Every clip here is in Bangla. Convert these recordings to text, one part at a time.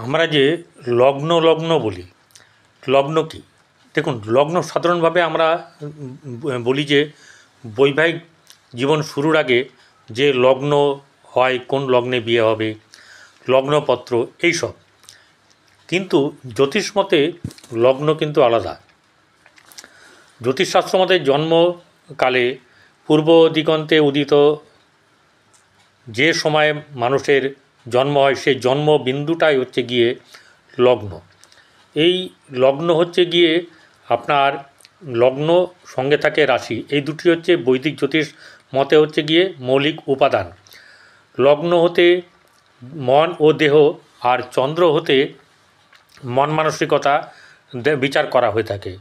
আমরা যে লগ্ন লগ্ন বলি, লগ্ন কী? দেখুন, লগ্ন সাধারণভাবে আমরা বলি যে বৈবাহিক জীবন শুরুর আগে যে লগ্ন হয়, কোন লগ্নে বিয়ে হবে, লগ্নপত্র এইসব। কিন্তু জ্যোতিষ মতে লগ্ন কিন্তু আলাদা। জ্যোতিষশাস্ত্র মতে জন্মকালে পূর্ব দিগন্তে উদিত যে সময় মানুষের জন্ম হয় সেই জন্মবিন্দুটাই হচ্ছে গিয়ে লগ্ন। এই লগ্ন হচ্ছে গিয়ে আপনার লগ্ন সঙ্গে থাকে রাশি, এই দুটি হচ্ছে বৈদিক জ্যোতিষ মতে হচ্ছে গিয়ে মৌলিক উপাদান। লগ্ন হতে মন ও দেহ, আর চন্দ্র হতে মন মানসিকতা বিচার করা হয়ে থাকে।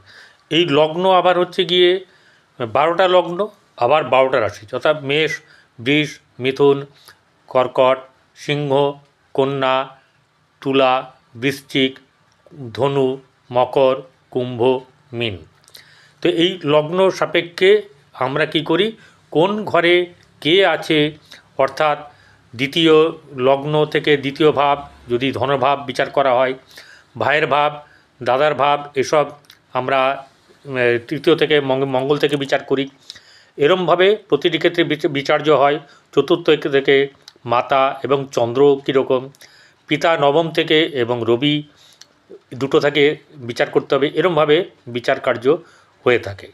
এই লগ্ন আবার হচ্ছে গিয়ে 12টা লগ্ন, আবার 12টা রাশি, যথা মেষ, বৃষ, মিথুন, কর্কট, সিংহ, কন্যা, তুলা, বৃশ্চিক, ধনু, মকর, কুম্ভ, মীন। তো এই লগ্ন সাপেক্ষে আমরা কি করি, কোন ঘরে কে আছে, অর্থাৎ দ্বিতীয় লগ্ন থেকে দ্বিতীয় ভাব যদি ধনভাব বিচার করা হয়, ভাইয়ের ভাব, দাদার ভাব, এসব আমরা তৃতীয় থেকে মঙ্গল থেকে বিচার করি। এরমভাবে প্রতিটি ক্ষেত্রে বিচার্য হয়। চতুর্থ থেকে মাতা এবং চন্দ্র কীরকম, পিতা নবম থেকে এবং রবি দুটো থেকে বিচার করতে হবে। এরমভাবে বিচার কার্য হয়ে থাকে।